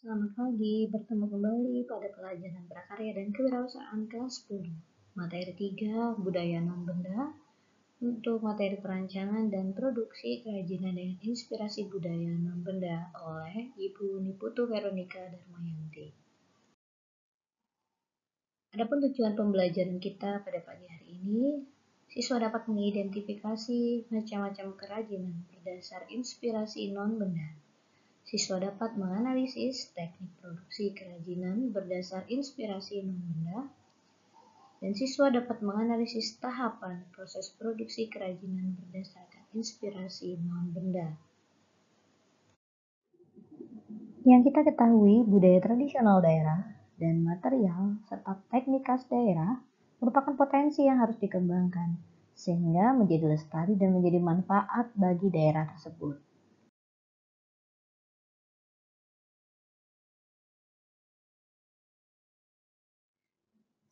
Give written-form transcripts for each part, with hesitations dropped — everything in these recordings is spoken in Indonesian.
Selamat pagi, bertemu kembali pada pelajaran prakarya dan kewirausahaan kelas 10. Materi 3, budaya non-benda. Untuk materi perancangan dan produksi kerajinan dengan inspirasi budaya non-benda oleh Ibu Niputu Veronica Darmayanti. Adapun tujuan pembelajaran kita pada pagi hari ini, siswa dapat mengidentifikasi macam-macam kerajinan berdasar inspirasi non-benda. Siswa dapat menganalisis teknik produksi kerajinan berdasar inspirasi non-benda, dan siswa dapat menganalisis tahapan proses produksi kerajinan berdasarkan inspirasi non-benda. Yang kita ketahui, budaya tradisional daerah dan material serta teknik khas daerah merupakan potensi yang harus dikembangkan, sehingga menjadi lestari dan menjadi manfaat bagi daerah tersebut.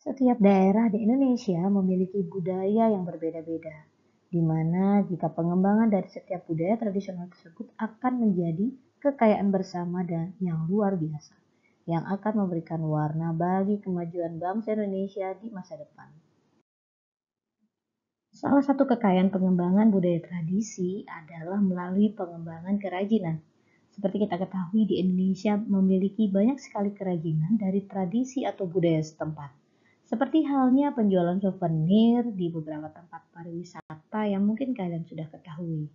Setiap daerah di Indonesia memiliki budaya yang berbeda-beda, di mana jika pengembangan dari setiap budaya tradisional tersebut akan menjadi kekayaan bersama dan yang luar biasa, yang akan memberikan warna bagi kemajuan bangsa Indonesia di masa depan. Salah satu kekayaan pengembangan budaya tradisi adalah melalui pengembangan kerajinan. Seperti kita ketahui, di Indonesia memiliki banyak sekali kerajinan dari tradisi atau budaya setempat. Seperti halnya penjualan souvenir di beberapa tempat pariwisata yang mungkin kalian sudah ketahui.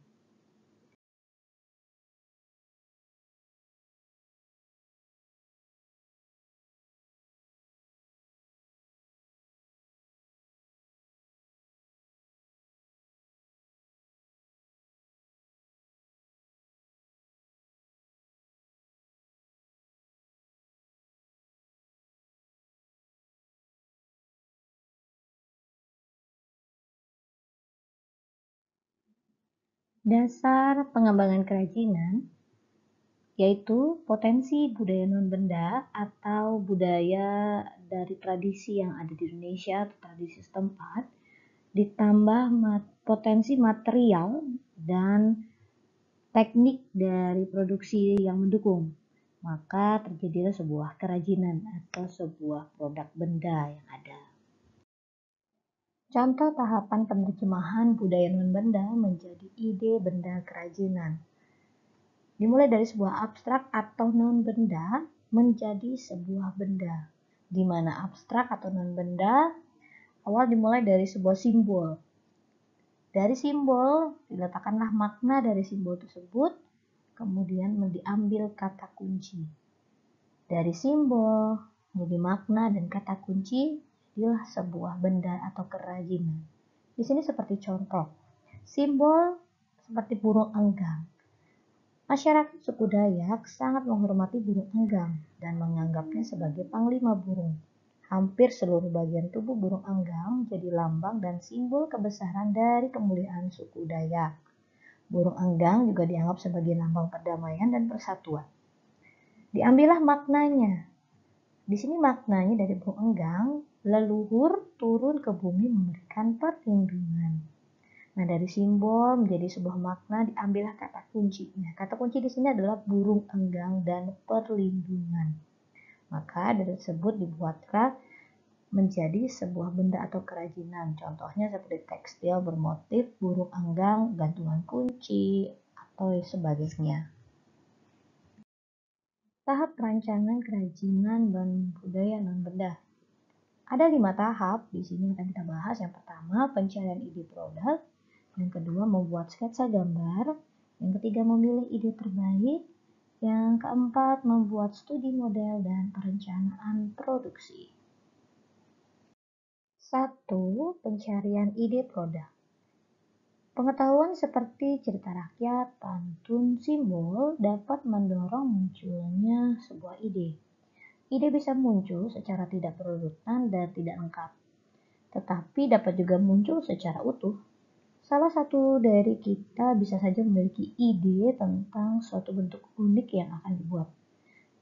Dasar pengembangan kerajinan yaitu potensi budaya non-benda atau budaya dari tradisi yang ada di Indonesia atau tradisi setempat, ditambah potensi material dan teknik dari produksi yang mendukung. Maka terjadilah sebuah kerajinan atau sebuah produk benda yang ada. Contoh tahapan penerjemahan budaya non-benda menjadi ide benda kerajinan. Dimulai dari sebuah abstrak atau non-benda menjadi sebuah benda, di mana abstrak atau non-benda awal dimulai dari sebuah simbol. Dari simbol diletakkanlah makna dari simbol tersebut, kemudian diambil kata kunci. Dari simbol menjadi makna dan kata kunci, jadilah sebuah benda atau kerajinan. Di sini seperti contoh, simbol seperti burung enggang. Masyarakat suku Dayak sangat menghormati burung enggang dan menganggapnya sebagai panglima burung. Hampir seluruh bagian tubuh burung enggang menjadi lambang dan simbol kebesaran dari kemuliaan suku Dayak. Burung enggang juga dianggap sebagai lambang perdamaian dan persatuan. Diambillah maknanya. Di sini maknanya dari burung enggang, leluhur turun ke bumi memberikan perlindungan. Nah, dari simbol menjadi sebuah makna diambillah kata kuncinya. Kata kunci di sini adalah burung enggang dan perlindungan. Maka dari tersebut dibuatlah menjadi sebuah benda atau kerajinan. Contohnya seperti tekstil bermotif burung enggang, gantungan kunci, atau sebagainya. Tahap perancangan kerajinan dan budaya non-benda. Ada 5 tahap di sini yang akan kita bahas. Yang pertama, pencarian ide produk. Yang kedua, membuat sketsa gambar. Yang ketiga, memilih ide terbaik. Yang keempat, membuat studi model dan perencanaan produksi. 1. Pencarian ide produk. Pengetahuan seperti cerita rakyat, pantun, simbol dapat mendorong munculnya sebuah ide. Ide bisa muncul secara tidak berurutan dan tidak lengkap, tetapi dapat juga muncul secara utuh. Salah satu dari kita bisa saja memiliki ide tentang suatu bentuk unik yang akan dibuat.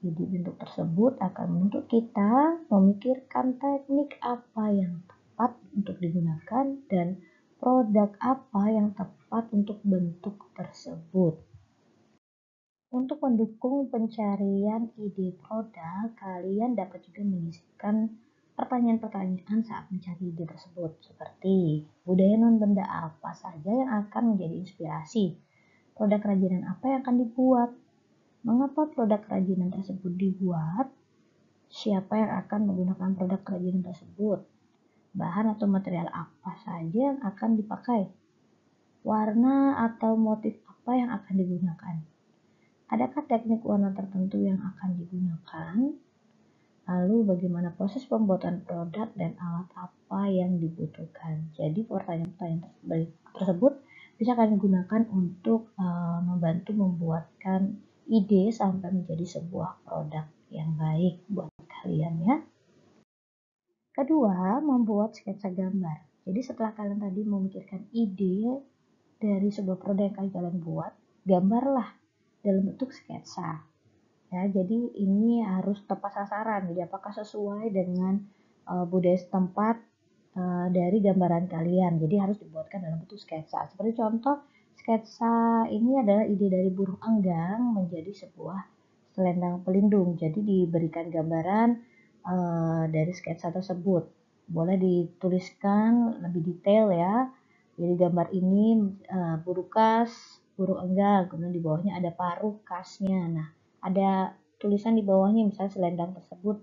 Jadi bentuk tersebut akan menuntut kita memikirkan teknik apa yang tepat untuk digunakan dan produk apa yang tepat untuk bentuk tersebut. Untuk mendukung pencarian ide produk, kalian dapat juga menyisipkan pertanyaan-pertanyaan saat mencari ide tersebut, seperti budaya non-benda apa saja yang akan menjadi inspirasi, produk kerajinan apa yang akan dibuat, mengapa produk kerajinan tersebut dibuat, siapa yang akan menggunakan produk kerajinan tersebut, bahan atau material apa saja yang akan dipakai, warna atau motif apa yang akan digunakan. Adakah teknik warna tertentu yang akan digunakan? Lalu bagaimana proses pembuatan produk dan alat apa yang dibutuhkan? Jadi pertanyaan-pertanyaan tersebut bisa kalian gunakan untuk membantu membuatkan ide sampai menjadi sebuah produk yang baik buat kalian ya. Kedua, membuat sketsa gambar. Jadi setelah kalian tadi memikirkan ide dari sebuah produk yang kalian buat, gambarlah dalam bentuk sketsa. Ya, jadi ini harus tepat sasaran. Jadi apakah sesuai dengan budaya setempat dari gambaran kalian. Jadi harus dibuatkan dalam bentuk sketsa. Seperti contoh, sketsa ini adalah ide dari burung enggang menjadi sebuah selendang pelindung. Jadi diberikan gambaran dari sketsa tersebut. Boleh dituliskan lebih detail ya. Jadi gambar ini burung kas, burung enggang, kemudian di bawahnya ada paruh kasnya. Nah, ada tulisan di bawahnya misalnya selendang tersebut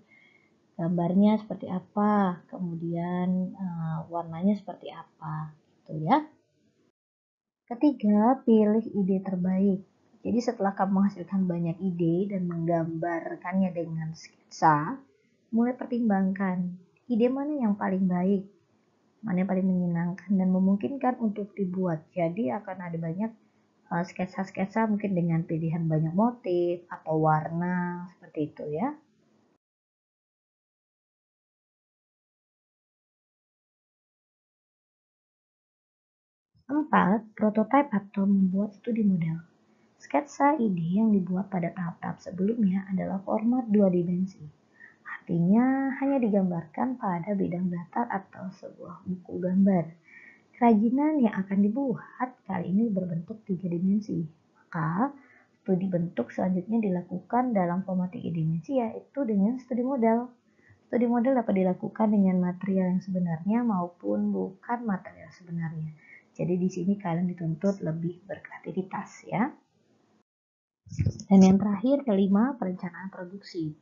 gambarnya seperti apa, kemudian warnanya seperti apa, gitu ya. Ketiga, pilih ide terbaik. Jadi setelah kamu menghasilkan banyak ide dan menggambarkannya dengan sketsa, mulai pertimbangkan ide mana yang paling baik, mana yang paling menyenangkan dan memungkinkan untuk dibuat. Jadi akan ada banyak sketsa-sketsa mungkin dengan pilihan banyak motif atau warna seperti itu ya. 4. Prototipe atau membuat studi model. Sketsa ide yang dibuat pada tahap-tahap sebelumnya adalah format 2 dimensi. Artinya hanya digambarkan pada bidang datar atau sebuah buku gambar. Kerajinan yang akan dibuat kali ini berbentuk 3 dimensi. Maka studi bentuk selanjutnya dilakukan dalam format 3 dimensi, yaitu dengan studi model. Studi model dapat dilakukan dengan material yang sebenarnya maupun bukan material sebenarnya. Jadi di sini kalian dituntut lebih berkreativitas ya. Dan yang terakhir, kelima, perencanaan produksi.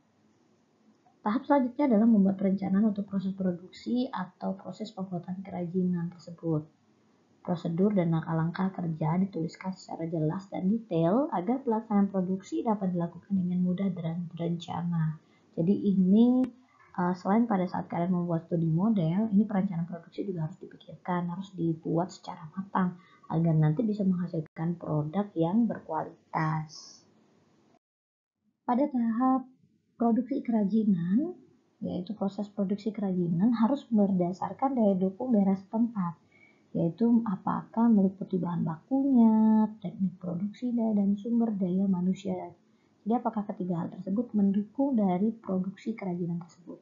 Tahap selanjutnya adalah membuat perencanaan untuk proses produksi atau proses pembuatan kerajinan tersebut. Prosedur dan langkah-langkah kerja dituliskan secara jelas dan detail agar pelaksanaan produksi dapat dilakukan dengan mudah dan berencana. Jadi ini selain pada saat kalian membuat studi model, ini perencanaan produksi juga harus dipikirkan, harus dibuat secara matang agar nanti bisa menghasilkan produk yang berkualitas. Pada tahap produksi kerajinan, yaitu proses produksi kerajinan harus berdasarkan daya dukung daerah setempat, yaitu apakah meliputi bahan bakunya, teknik produksinya, dan sumber daya manusia. Jadi apakah ketiga hal tersebut mendukung dari produksi kerajinan tersebut.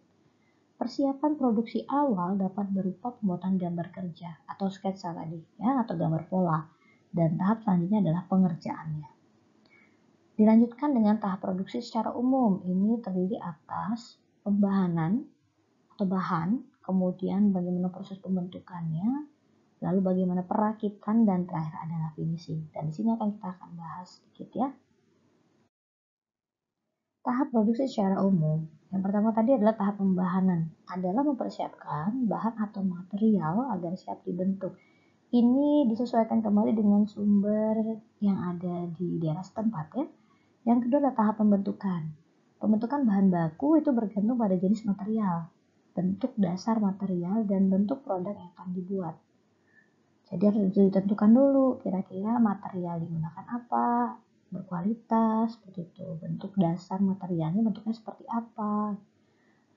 Persiapan produksi awal dapat berupa pembuatan gambar kerja atau sketsa tadi ya, atau gambar pola, dan tahap selanjutnya adalah pengerjaannya. Dilanjutkan dengan tahap produksi secara umum. Ini terdiri atas pembahanan atau bahan, kemudian bagaimana proses pembentukannya, lalu bagaimana perakitan, dan terakhir adalah finishing. Dan di sini kita akan bahas sedikit ya. Tahap produksi secara umum. Yang pertama tadi adalah tahap pembahanan, adalah mempersiapkan bahan atau material agar siap dibentuk. Ini disesuaikan kembali dengan sumber yang ada di daerah setempat ya. Yang kedua adalah tahap pembentukan. Pembentukan bahan baku itu bergantung pada jenis material, bentuk dasar material, dan bentuk produk yang akan dibuat. Jadi harus ditentukan dulu kira-kira material digunakan apa, berkualitas, seperti itu. Bentuk dasar materialnya bentuknya seperti apa.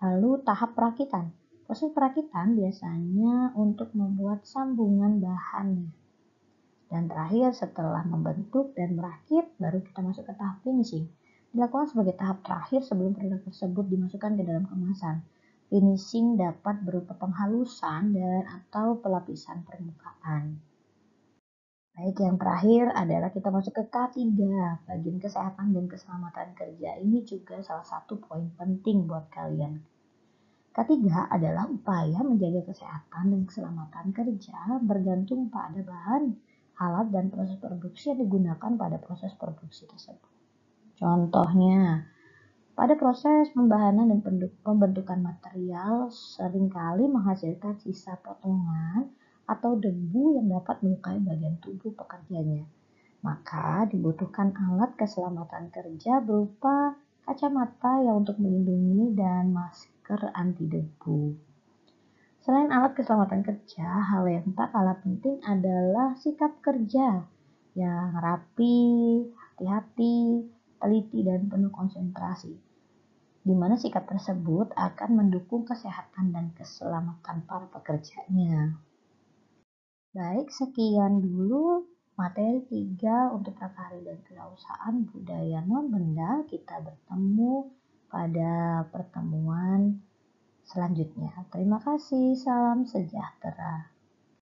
Lalu tahap perakitan. Proses perakitan biasanya untuk membuat sambungan bahannya. Dan terakhir setelah membentuk dan merakit, baru kita masuk ke tahap finishing. Dilakukan sebagai tahap terakhir sebelum produk tersebut dimasukkan ke dalam kemasan. Finishing dapat berupa penghalusan dan atau pelapisan permukaan. Baik, yang terakhir adalah kita masuk ke K3, bagian kesehatan dan keselamatan kerja. Ini juga salah satu poin penting buat kalian. Ketiga adalah upaya menjaga kesehatan dan keselamatan kerja bergantung pada bahan, alat, dan proses produksi yang digunakan pada proses produksi tersebut. Contohnya, pada proses pembahanan dan pembentukan material seringkali menghasilkan sisa potongan atau debu yang dapat melukai bagian tubuh pekerjanya. Maka dibutuhkan alat keselamatan kerja berupa kacamata yang untuk melindungi dan masker anti debu. Selain alat keselamatan kerja, hal yang tak kalah penting adalah sikap kerja yang rapi, hati-hati, teliti, dan penuh konsentrasi, di mana sikap tersebut akan mendukung kesehatan dan keselamatan para pekerjanya. Baik, sekian dulu materi 3 untuk prakarya dan kewirausahaan budaya non-benda. Kita bertemu pada pertemuan selanjutnya. Terima kasih, salam sejahtera.